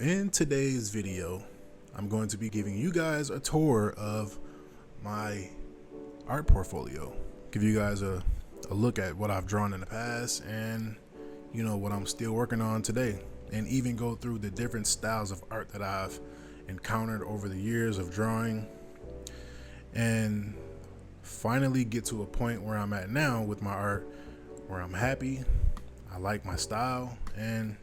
In today's video, I'm going to be giving you guys a tour of my art portfolio. Give you guys a look at what I've drawn in the past and what I'm still working on today, and even go through the different styles of art that I've encountered over the years of drawing, and finally get to a point where I'm at now with my art where I'm happy, I like my style, and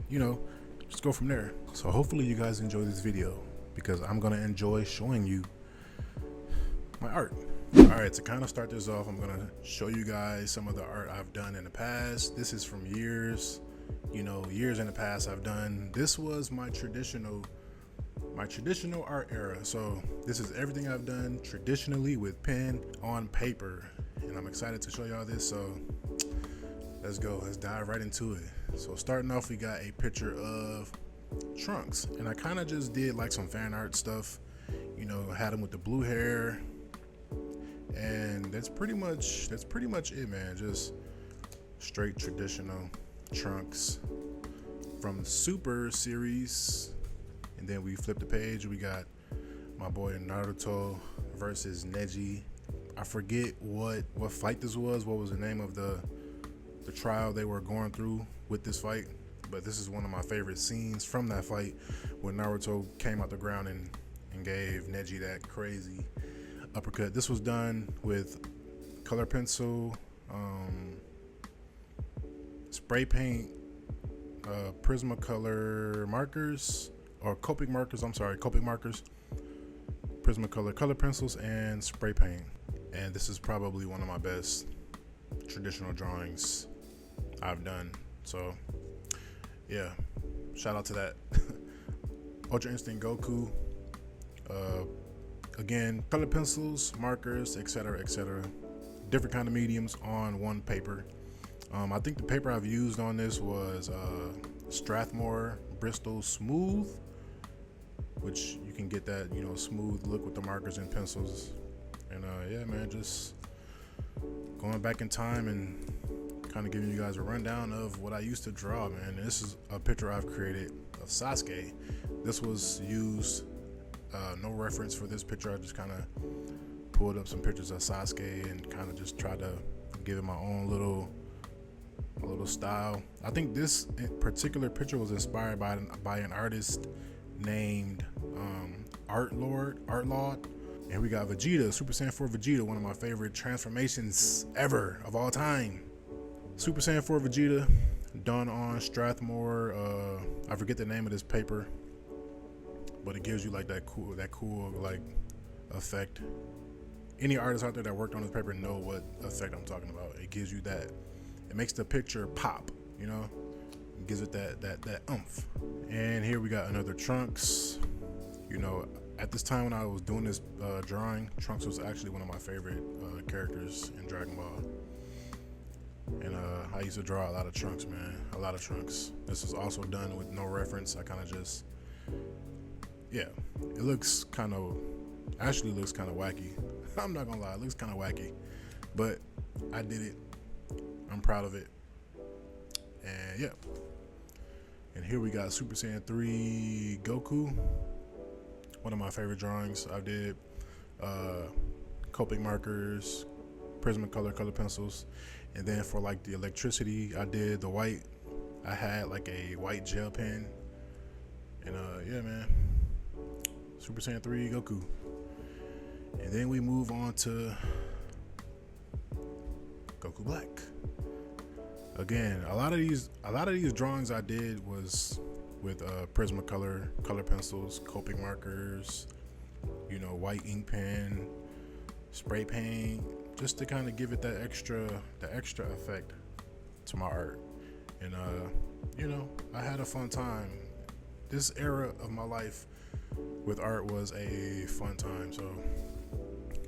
just go from there. So hopefully you guys enjoy this video because I'm gonna enjoy showing you my art. All right, to kind of start this off, I'm gonna show you guys some of the art I've done in the past. This is from years in the past I've done. This was my traditional art era. So this is everything I've done traditionally with pen on paper, and I'm excited to show y'all this. So let's go, let's dive right into it. So starting off, we got a picture of Trunks, and I kind of just did like some fan art stuff, had him with the blue hair, and that's pretty much it, man. Just straight traditional Trunks from the Super series. And then we flip the page, we got my boy Naruto versus Neji. I forget what fight this was, what was the name of the trial they were going through with this fight, but this is one of my favorite scenes from that fight when Naruto came out the ground and gave Neji that crazy uppercut. This was done with color pencil, spray paint, Prismacolor markers, or Copic markers, Prismacolor color pencils, and spray paint. And this is probably one of my best traditional drawings I've done. So yeah, shout out to that. Ultra Instinct Goku, again, color pencils, markers, etc., different kind of mediums on one paper. I think the paper I've used on this was Strathmore Bristol Smooth, which you can get that smooth look with the markers and pencils. And yeah, man, just going back in time and kind of giving you guys a rundown of what I used to draw, man. This is a picture I've created of Sasuke. This was used, no reference for this picture. I just kind of pulled up some pictures of Sasuke and kind of just tried to give it my own little style. I think this particular picture was inspired by an artist named Art Lord. And we got Vegeta, Super Saiyan 4 Vegeta, one of my favorite transformations ever of all time. Super Saiyan 4 Vegeta, done on Strathmore. I forget the name of this paper, but it gives you like that cool like effect. Any artist out there that worked on this paper know what effect I'm talking about. It gives you that. It makes the picture pop. It gives it that oomph. And here we got another Trunks. At this time when I was doing this drawing, Trunks was actually one of my favorite characters in Dragon Ball. And I used to draw a lot of Trunks, man. A lot of Trunks. This was also done with no reference. I kind of just, yeah. It looks kind of wacky. I'm not gonna lie, it looks kind of wacky. But I did it. I'm proud of it. And yeah. And here we got Super Saiyan 3 Goku. One of my favorite drawings I did. Copic markers, Prismacolor color pencils. And then for like the electricity, I did the white. I had like a white gel pen. And yeah, man. Super Saiyan 3 Goku. And then we move on to Goku Black. Again, a lot of these drawings I did was with Prismacolor color pencils, Copic markers, white ink pen, spray paint, just to kind of give it the extra effect to my art. And I had a fun time. This era of my life with art was a fun time. So,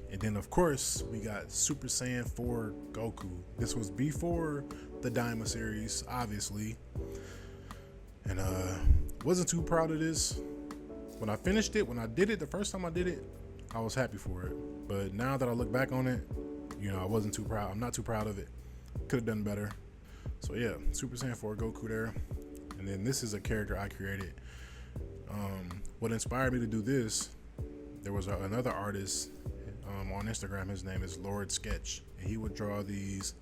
and then of course we got Super Saiyan 4 Goku. This was before the Daima series, obviously. And wasn't too proud of this. When I finished it, when I did it the first time I did it, I was happy for it. But now that I look back on it, I wasn't too proud. I'm not too proud of it. Could have done better. So yeah, Super Saiyan 4 Goku there. And then this is a character I created What inspired me to do this, there was another artist on Instagram. His name is Lord Sketch, and he would draw these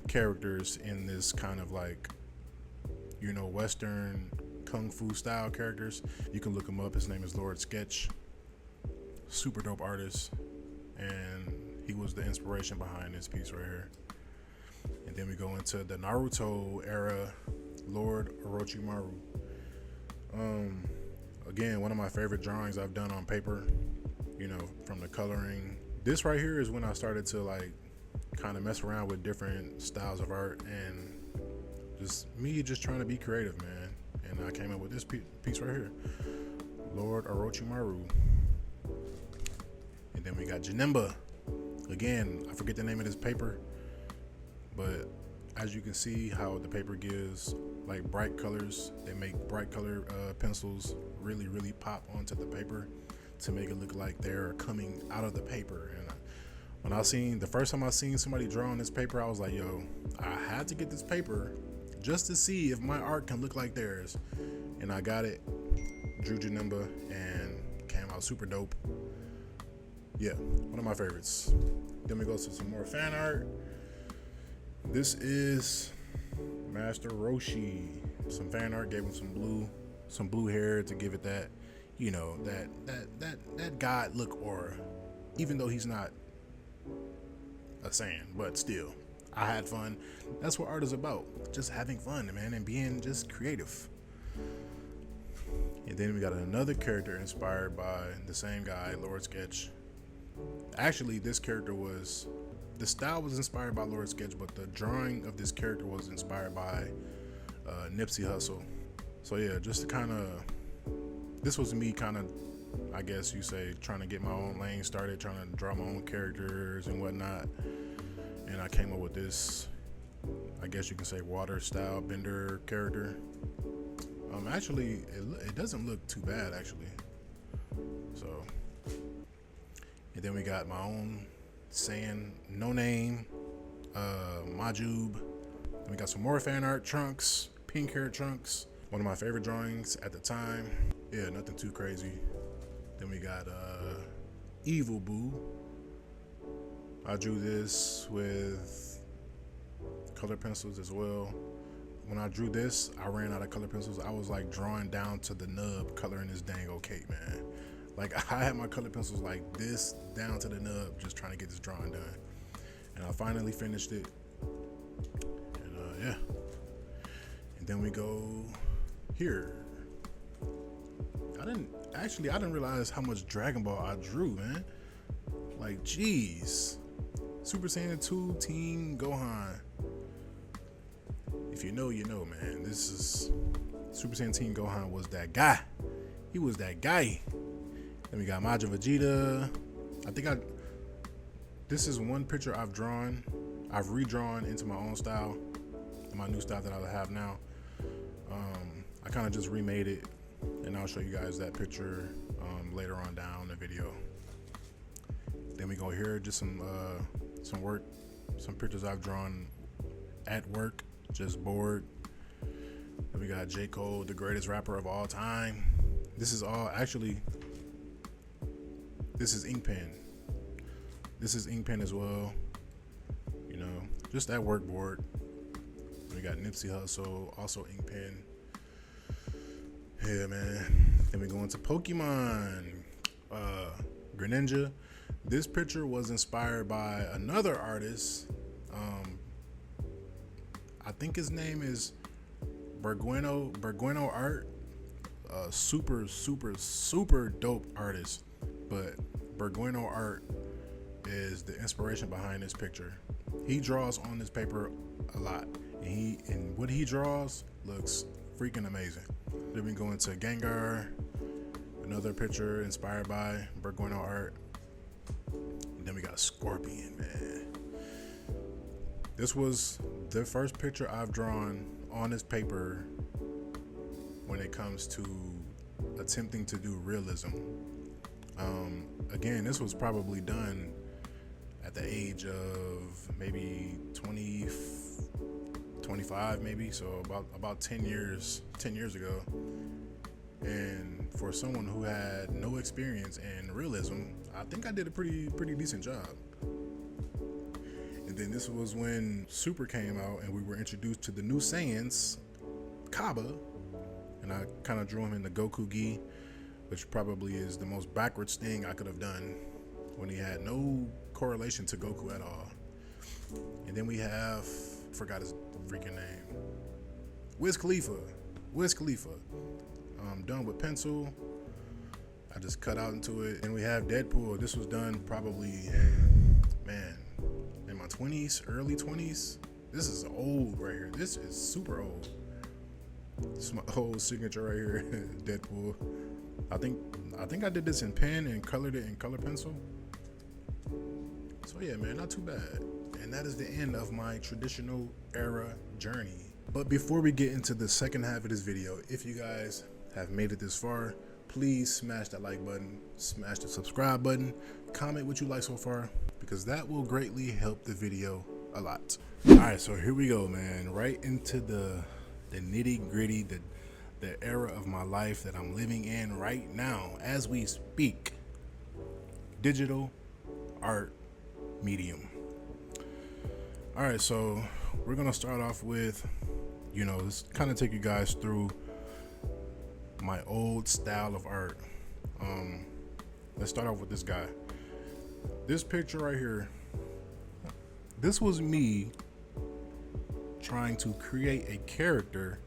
characters in this kind of like, you know, Western kung fu style characters. You can look him up. His name is Lord Sketch. Super dope artist, and he was the inspiration behind this piece right here. And then we go into the Naruto era, Lord Orochimaru. Again, one of my favorite drawings I've done on paper, you know, from the coloring. This right here is when I started to like kind of mess around with different styles of art, and just trying to be creative, man. And I came up with this piece right here, Lord Orochimaru. And then we got Janemba. Again, I forget the name of this paper, but as you can see how the paper gives like bright colors. They make bright color pencils really pop onto the paper to make it look like they're coming out of the paper. And when the first time I seen somebody draw on this paper, I was like, yo, I had to get this paper just to see if my art can look like theirs. And I got it, drew Janemba, and came out super dope. Yeah, one of my favorites. Then we go to some more fan art. This is Master Roshi. Some fan art, gave him some blue hair to give it that, you know, that god look aura. Even though he's not a Saiyan, but still, I had fun. That's what art is about, just having fun, man, and being just creative. And then we got another character inspired by the same guy, Lord Sketch. Actually, this character the style was inspired by Lord Sketch, but the drawing of this character was inspired by Nipsey Hussle. So yeah, just to kind of, this was me kind of, I guess you say, trying to get my own lane started, trying to draw my own characters and whatnot. And I came up with this, I guess you can say, water style bender character. Actually, it doesn't look too bad, actually. So, and then we got my own Saiyan, no name, Majub. Then we got some more fan art, Trunks, pink hair Trunks. One of my favorite drawings at the time. Yeah, nothing too crazy. Then we got Evil Boo. I drew this with color pencils as well. When I drew this, I ran out of color pencils. I was like drawing down to the nub, coloring this dang old cake, man. Like, I had my color pencils like this down to the nub, just trying to get this drawing done. And I finally finished it. And yeah. And then we go here. I didn't realize how much Dragon Ball I drew, man. Like, jeez. Super Saiyan 2 Team Gohan. If you know, you know, man. This is Super Saiyan Team Gohan was that guy. He was that guy. Then we got Majin Vegeta. This is one picture I've redrawn into my own style, my new style that I have now. I kind of just remade it, and I'll show you guys that picture later on down the video. Then we go here, just some work, some pictures I've drawn at work, just bored. Then we got J. Cole, the greatest rapper of all time. This is all, actually, this is ink pen. This is ink pen as well. You know, just that work board. We got Nipsey Hussle, also ink pen. Yeah, man. Then we go into Pokemon. Greninja. This picture was inspired by another artist. I think his name is Bergueno Art. Super dope artist. But Bergueno Art is the inspiration behind this picture. He draws on this paper a lot, and what he draws looks freaking amazing. Then we go into Gengar, another picture inspired by Bergueno Art. And then we got Scorpion, man. This was the first picture I've drawn on this paper when it comes to attempting to do realism. Again, this was probably done at the age of maybe 20, 25 maybe, so about 10 years ago. And for someone who had no experience in realism, I think I did a pretty decent job. And then this was when Super came out and we were introduced to the new Saiyans, Kaba, and I kind of drew him in the Goku gi, which probably is the most backwards thing I could have done when he had no correlation to Goku at all. And then we have, forgot his freaking name, Wiz Khalifa. Done with pencil. I just cut out into it. And we have Deadpool. This was done probably, man, in my 20s, early 20s. This is old right here. This is super old. This is my whole signature right here, Deadpool. I think I did this in pen and colored it in color pencil. So yeah, man, not too bad. And that is the end of my traditional era journey. But before we get into the second half of this video, if you guys have made it this far, please smash that like button, smash the subscribe button, comment what you like so far, because that will greatly help the video a lot. All right, so here we go, man. Right into the nitty gritty, the era of my life that I'm living in right now as we speak. Digital art medium. All right, so we're gonna start off with, let's kind of take you guys through my old style of art. Let's start off with this guy. This picture right here, this was me trying to create a character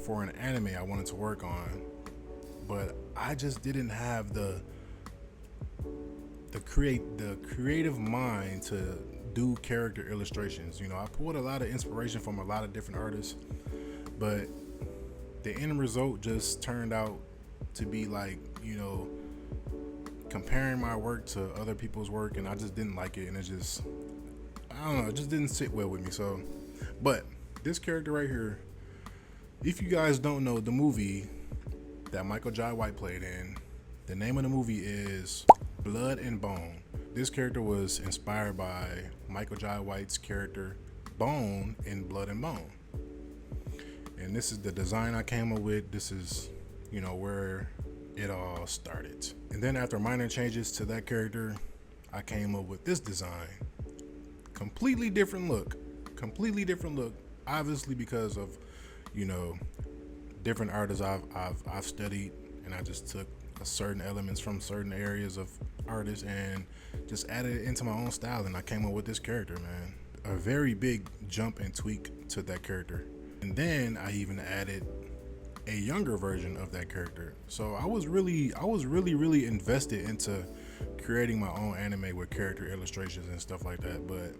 for an anime I wanted to work on, but I just didn't have the creative mind to do character illustrations. I pulled a lot of inspiration from a lot of different artists, but the end result just turned out to be like, comparing my work to other people's work, and I just didn't like it, and it just didn't sit well with me. So, but this character right here, if you guys don't know the movie that Michael Jai White played in, the name of the movie is Blood and Bone. This character was inspired by Michael Jai White's character Bone in Blood and Bone. And this is the design I came up with. This is, where it all started. And then after minor changes to that character, I came up with this design. Completely different look, obviously because of, different artists I've studied, and I just took certain elements from certain areas of artists and just added it into my own style, and I came up with this character, man. A very big jump and tweak to that character. And then I even added a younger version of that character. So I was really invested into creating my own anime with character illustrations and stuff like that. But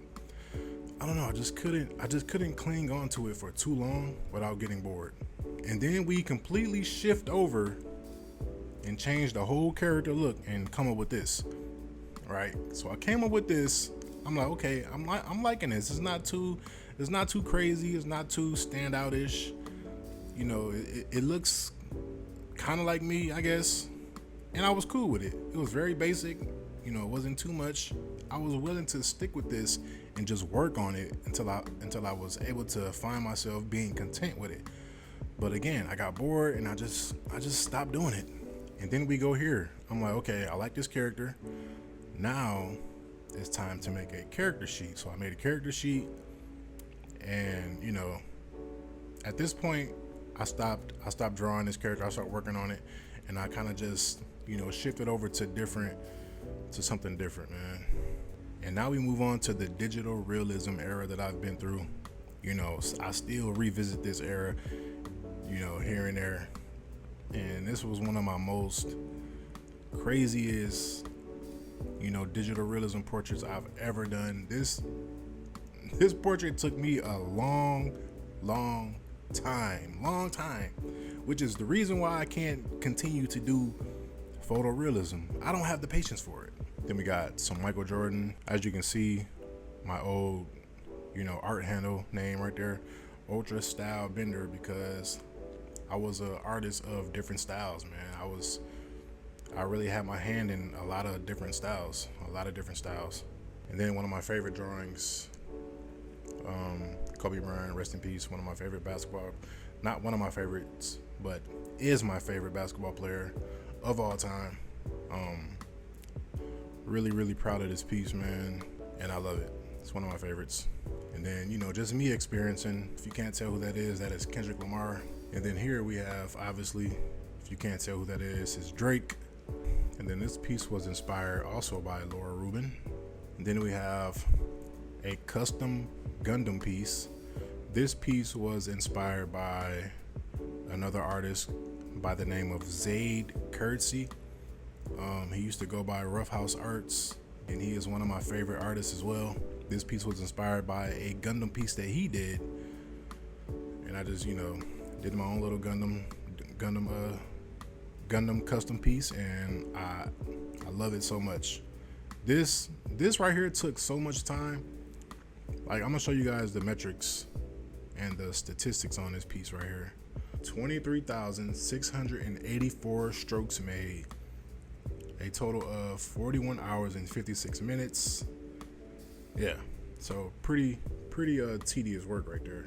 I don't know, I just couldn't cling on to it for too long without getting bored. And then we completely shift over and change the whole character look and come up with this, right? So I came up with this. I'm like, okay, I'm liking this. It's not too crazy. It's not too standout-ish. It looks kind of like me, I guess. And I was cool with it. It was very basic. It wasn't too much. I was willing to stick with this and just work on it until I was able to find myself being content with it. But again, I got bored and I just stopped doing it. And then we go here. I'm like, okay, I like this character. Now it's time to make a character sheet. So I made a character sheet, and at this point, I stopped drawing this character. I started working on it, and I kind of just shifted over to something different, man. And now we move on to the digital realism era that I've been through. I still revisit this era, here and there. And this was one of my most craziest, digital realism portraits I've ever done. This portrait took me a long time, which is the reason why I can't continue to do photorealism. I don't have the patience for it. Then we got some Michael Jordan. As you can see, my old, art handle name right there, Ultra Style Bender, because I was an artist of different styles, man. I really had my hand in a lot of different styles. And then one of my favorite drawings, Kobe Bryant, rest in peace, one of my favorite basketball not one of my favorites, but is my favorite basketball player of all time. Um, really, really proud of this piece, man, and I love it. It's one of my favorites. And then, just me experiencing. If you can't tell who that is Kendrick Lamar. And then here we have, obviously, if you can't tell who that is Drake. And then this piece was inspired also by Laura Rubin. And then we have a custom Gundam piece. This piece was inspired by another artist by the name of Zaid Kurtzi. He used to go by Rough House Arts, and he is one of my favorite artists as well. This piece was inspired by a Gundam piece that he did, and I just did my own little Gundam custom piece, and I love it so much. This right here took so much time. Like, I'm gonna show you guys the metrics and the statistics on this piece right here. 23,684 strokes made, a total of 41 hours and 56 minutes. Yeah, so pretty tedious work right there.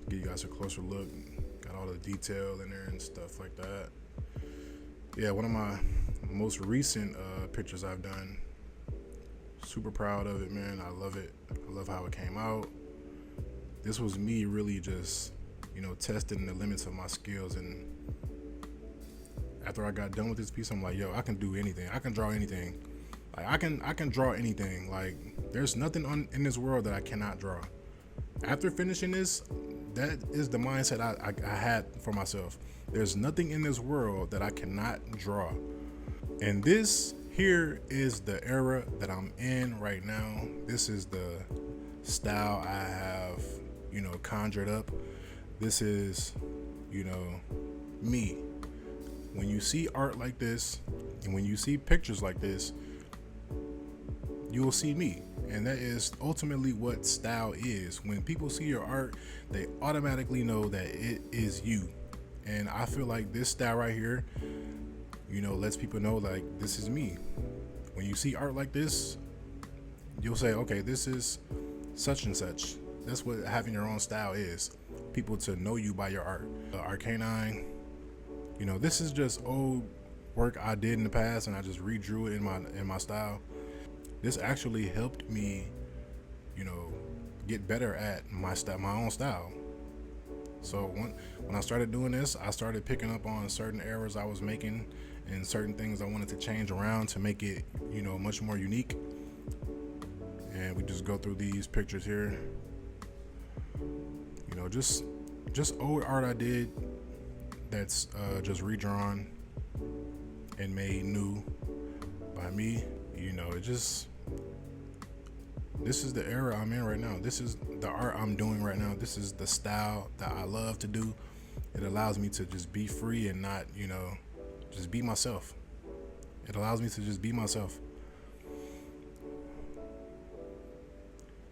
Give you guys a closer look. Got all the detail in there and stuff like that. Yeah, one of my most recent pictures I've done. Super proud of it, man. I love it. I love how it came out. This was me really just, testing the limits of my skills. And after I got done with this piece, I'm like, yo, I can do anything. I can draw anything. Like, I can draw anything. Like, there's nothing in this world that I cannot draw. After finishing this, that is the mindset I had for myself. There's nothing in this world that I cannot draw. And this here is the era that I'm in right now. This is the style I have, conjured up. This is, me. When you see art like this, and when you see pictures like this, you will see me. And that is ultimately what style is. When people see your art, they automatically know that it is you. And I feel like this style right here, lets people know, like, this is me. When you see art like this, you'll say, okay, this is such and such. That's what having your own style is. People to know you by your art. Arcanine, this is just old work I did in the past, and I just redrew it in my style. This actually helped me, get better at my own style. So when I started doing this, I started picking up on certain errors I was making and certain things I wanted to change around to make it, much more unique. And we just go through these pictures here. Just old art I did that's just redrawn and made new by me. This is the era I'm in right now. This is the art I'm doing right now. This is the style that I love to do. It allows me to just be free and not, just be myself. It allows me to just be myself.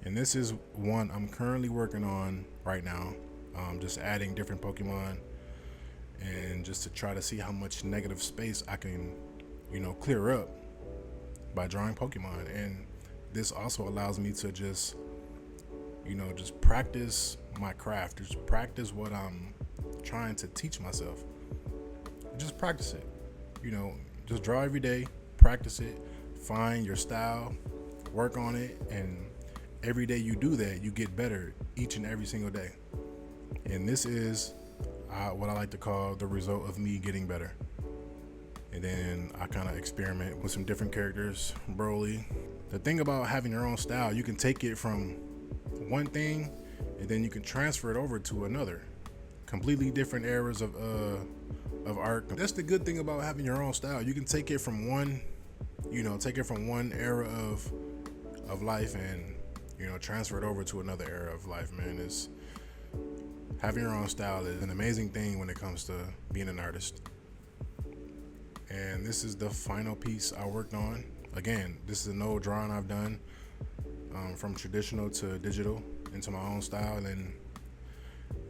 And this is one I'm currently working on right now. Just adding different Pokemon, and just to try to see how much negative space I can, clear up by drawing Pokemon. And this also allows me to just practice my craft, just practice what I'm trying to teach myself. Just practice it. Just draw every day, practice it, find your style, work on it, and every day you do that, you get better each and every single day. And this is what I like to call the result of me getting better. And then I kind of experiment with some different characters, Broly. The thing about having your own style, you can take it from one thing and then you can transfer it over to another. Completely different eras of art. That's the good thing about having your own style. You can take it from one era of life and transfer it over to another era of life, man. Having your own style is an amazing thing when it comes to being an artist. And this is the final piece I worked on. Again, this is an old drawing I've done, from traditional to digital into my own style. And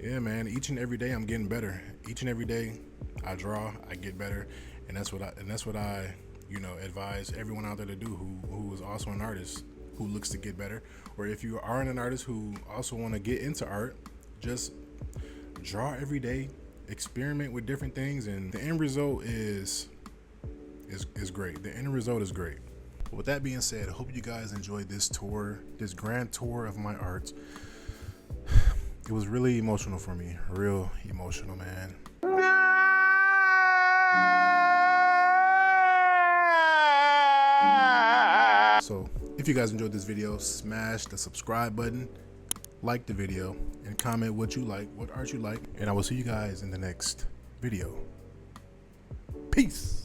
yeah, man, each and every day I'm getting better. Each and every day I draw, I get better, and that's what I advise everyone out there to do who is also an artist who looks to get better. Or if you aren't an artist who also want to get into art, just draw every day, experiment with different things, and the end result is great. The end result is great. With that being said, I hope you guys enjoyed this tour, this grand tour of my art. It was really emotional for me, real emotional, man. So if you guys enjoyed this video, smash the subscribe button, like the video, and comment what you like, what art you like, and I will see you guys in the next video. Peace.